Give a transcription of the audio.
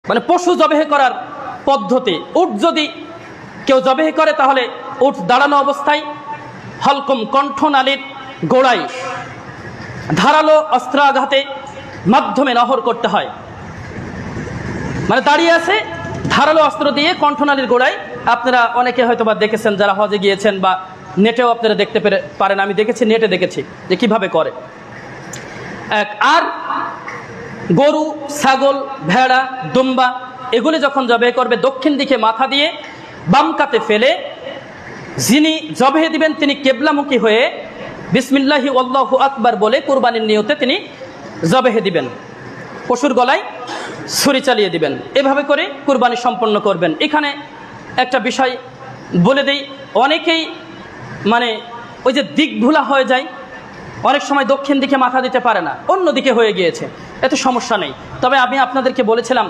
মানে পশু জবেহ করার পদ্ধতি। উট যদি কেউ জবেহ করে তাহলে উট দাঁড়ানো অবস্থায় হলকম কণ্ঠনালীর গোড়ায় ধারালো অস্ত্রাঘাতে মাধ্যমে নহর করতে হয়। মানে দাঁড়িয়ে আছে, ধারালো অস্ত্র দিয়ে কণ্ঠনালীর গোড়ায়, আপনারা অনেকে হয়তো বা দেখেছেন যারা হজে গিয়েছেন, বা নেটেও আপনারা দেখতে পারেন, আমি দেখেছি, নেটে দেখেছি যে কিভাবে করে। আর গরু, ছাগল, ভেড়া, দুম্বা এগুলি যখন জবেহ করবে দক্ষিণ দিকে মাথা দিয়ে বাম কাতে ফেলে যিনি জবেহ দিবেন তিনি কেবলামুখী হয়ে বিসমিল্লাহি আল্লাহু আকবার বলে কুরবানির নিয়তে তিনি জবেহ দিবেন, পশুর গলায় ছুরি চালিয়ে দিবেন। এভাবে করে কুরবানি সম্পন্ন করবেন। এখানে একটা বিষয় বলে দেই, অনেকেই মানে ওই যে দিক ভুলা হয়ে যায়, অনেক সময় দক্ষিণ দিকে মাথা দিতে পারে না, অন্য দিকে হয়ে গিয়েছে, এতে সমস্যা নেই। তবে আমি আপনাদেরকে বলেছিলাম